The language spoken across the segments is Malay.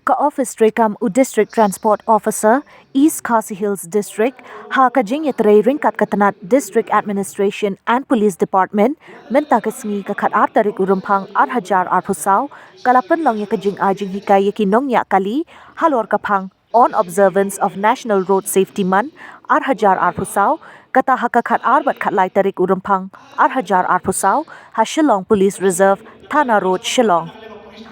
Ka-office Rekam U District Transport Officer, East Khasi Hills District, ha kajing yatray ringkat katanat District Administration and Police Department, menta kasngi kakat tarik urumpang 8,000 pusaw, kalapan lang ya kajing ajing hikay yakinong ya kali, halor kapang on observance of National Road Safety Month, 8,000 pusaw, kata hakakat bat katlay tarik urumpang 8,000 pusaw, ha Shillong Police Reserve, Thana Road, Shillong.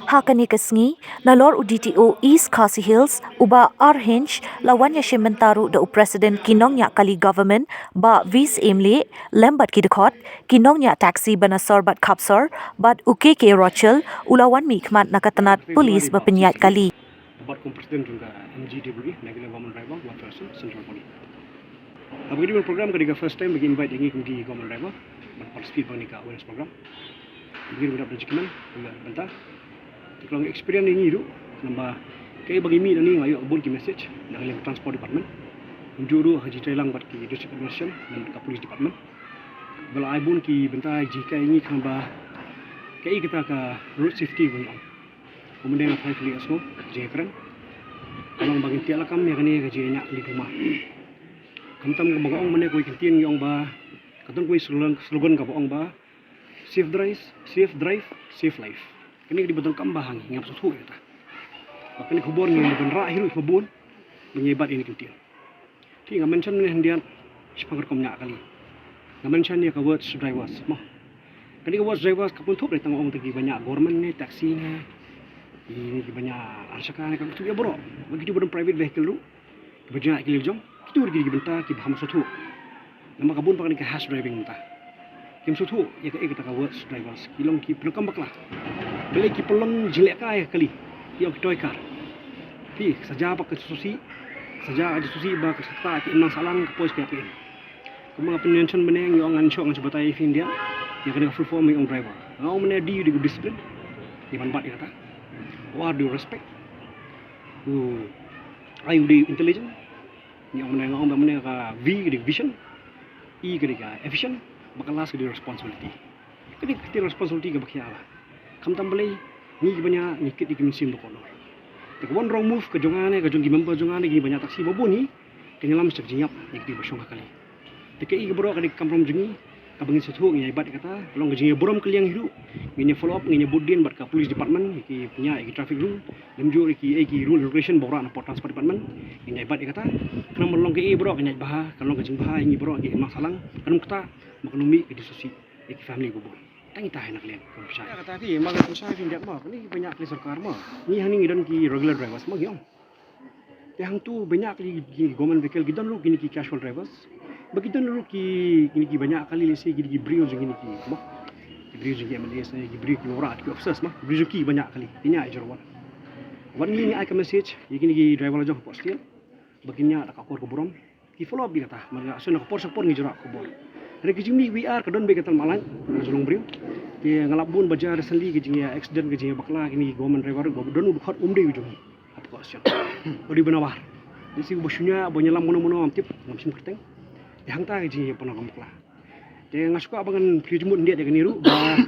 Hakani kasngi nalor UDTO East Khasi Hills uba Arhinch lawan ya shimentaru da President kinong nya kali government ba vis emle lembat kidekot kinong nya taxi banasor bat kapsor bat UKK Rochel ulawan mikmat nakatanat polis bapenyat kali. Buat Presiden juga MGWB National Government Driver One Person Central Police. Abang program ketiga first time bagi invite yang di Government Driver participate bang nika awareness program. Begini benar berjikiman juga bentar. Kalau experience ini itu, nambah kayak bagi mi ni ngayo abun ki message dari transport department. Menjuru haji trailang buat ki district administration dan ke police department. Kalau abun ki bentar jika ini nambah kayak kita ke road safety bang. Kemudian apa kali asmo jika keren. Kalau bagi tiada kami yang ni kerja nyak di rumah. Kami tam kebagang mana kau kintian yang ba, katong kau slogan kebagang ba, safe drive, safe life. Kini di betul kambahang ngap susu kita. Kini kubur ni bukan hiru kubur menyebat ini kintian. Ti nggak mention ni hendian sepakat komnya kali. Nggak mention ni kawat drivers mah. Kini kawat drivers kapun tuh dari tanggung tegi banyak government ni taksi ni. Ini banyak arsakan kan tu ya bro. Begitu bukan private vehicle lu. Banyak kili jom. Itu lagi bentar kita baham susu. Nama kabun pakai ke hash driving bentar. Kim susu ya kita kawat drivers. Kilong ki pelukam baklah. Beli ki pelong jelek kaya kali. Yang kita ikar. Ti saja pakai susi. Saja ada susi ba kesakta ki enang salang ke pos ke apin. Kuma penension meneng yang ngan syok ngan sebatai India. Yang kena full form yang driver. Ngau meneh di discipline. Di manfaat kata. What do you respect? Ayu di intelligent. Yang meneh ngau meneh ka V di vision. E ke efficient. Bakalas ke di responsibility. Kini kita responsibility ke bakiala. Kam tambali ni banyak nikit di mesin berkolor. Tekwan wrong move ke jongane ke jongi member jongane gi banyak taksi babu ni kenyalam sejak jinyap nikit di basong kali. Tekai ke bro kali kamprom jongi ka bangin setu ngi ibat kata long ke jongi borom kaliang hidu ngi follow up ngi budin bat ka police department ki punya ki traffic rule lemjur ki rule regulation bora na transport department ngi ibat kata kenam long ke bro kanya bah kalong ke jing bah ngi bro ki masalang kanum kata maklumi ke disusi ki family babu. Tangi tahan nak lihat komputer. Kata ki, malah komputer pinjam mah. Ni banyak kali sarkar mah. Ni hang ni dan ki regular drivers mah giong. Yang tu banyak kali government vehicle gidan lu gini ki casual drivers. Begitu lu ki gini ki banyak kali lesi gini ki brio gini ki mah. Brio gini MLS ki brio ki ora ki officers mah. Brio ki banyak kali. Ini aja wan. Wan ni ai ka message gini ki driver la jong postil. Baginya tak akor ke borom. Ki follow up dia kata. Mana asal nak support ni jerak ke bor. Hari kejimi VR kadon be katal malan sulung brio. Ki ngalapun bajar sendi kejimi accident kejimi bakla kini government driver don udkhot umde ujung. Apa kasian. Odi benawar. Di si bosunya bonyelam mono-mono amtip ngamsim kerteng. Yang ta kejimi pernah bakla. Dia ngasuka abangan prijumut dia niru ba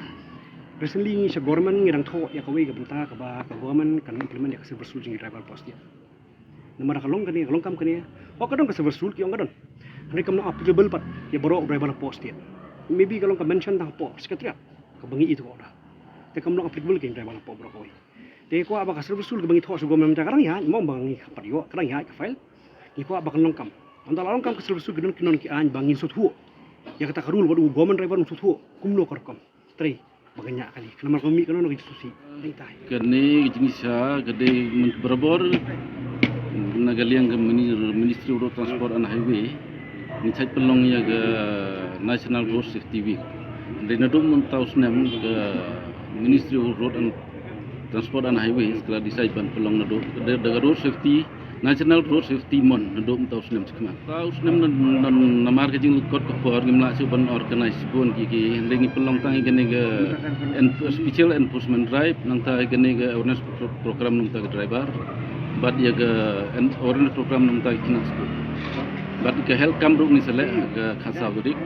recently ni sa government ngirang tho ya kawe ga benta ka ba ka government kan implement ya ka server sul jing driver post dia. Namara kalong kam kani. Oh kadon ka server sul ki ong kadon. Hari kamu applicable pat ya borok driver post dia. Maybe kalau kau mention tang post sekretariat kau bangi itu kau dah. Tapi kamu applicable ke driver post borok kau. Tapi kau abang kasar besul kau bangi thos kau memang cakap ya, mau bangi periuk, kerang ya ke file. Ni kau abang longkam. Antara longkam kasar besul kinon ki an bangin suthu. Ya kata karul baru government driver suthu kumlo kerkam. Teri banyak kali. Kenapa kau mi kinon lagi susi. Tentai. Kene jenisnya gede berbor nagaliang ke Ministry of Transport and Highway. Ni cai pelong ya ke National Road Safety Week. Dari nadum mentau senem ke Ministry of Road and Transport and Highway setelah disai ban pelong nadum dari Road Safety National Road Safety Month nadum mentau senem sekeman. Tau senem namar ke jing kot kopor gimla suban organize pun ki lengi pelong tangi kene ke special enforcement drive nang ta kene ke awareness program nang ta ke driver. Bad ya ke awareness program nang ta kinas. Bat ke health kam ruk ni sele ke khasa berik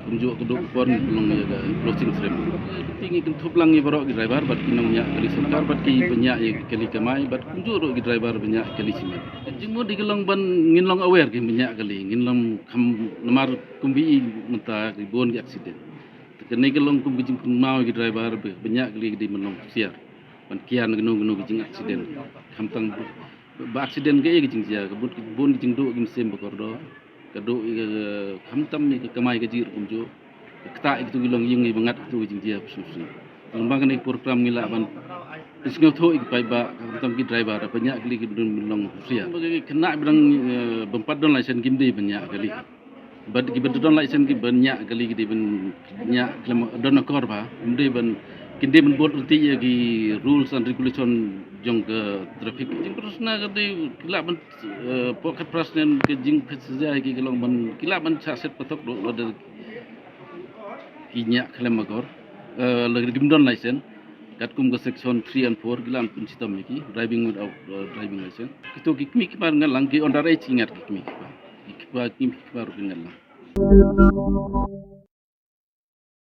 kumjo keduk pon pelong ya ga closing frame tinggi kan thup langi barok gi driver bat kinong nya kali sarkar bat ki banyak ya kali kamai bat kumjo ro gi driver banyak kali simen jingmo di gelong ban ngin long aware gi banyak kali ngin long kham lamar kumbi menta gi bon gi accident kene gelong kumbi jing mau gi driver banyak kali di menong siar ban kian gnu gnu gi jing accident kham tang ba accident ge gi jing sia kebut bon gi jing do gi sem bakordo kado kham tam ni kamai ke jir kumjo kta itu gilong yung i bangat tu jing dia susu lembang ni program ngila ban isngo tho ik pai ba kham tam ki driver banyak kali ki long sia bagi kena berang bempat don license kim di banyak kali bad ki bedon license ki banyak kali ki banyak kelam don kor ba ndi ban kinde men bot uti gi rules and regulation jong ke traffic jing terus na kadi kila ban pocket prasnen ke jing pesja gi gelong ban kila ban set patok do der kinya kelam magor lagi dimdon license kat kum ke section 3 and 4 gilam pun sistem iki driving without driving license itu kikmi kipar ngalang ki underage ingat kikmi kipar kipar ngalang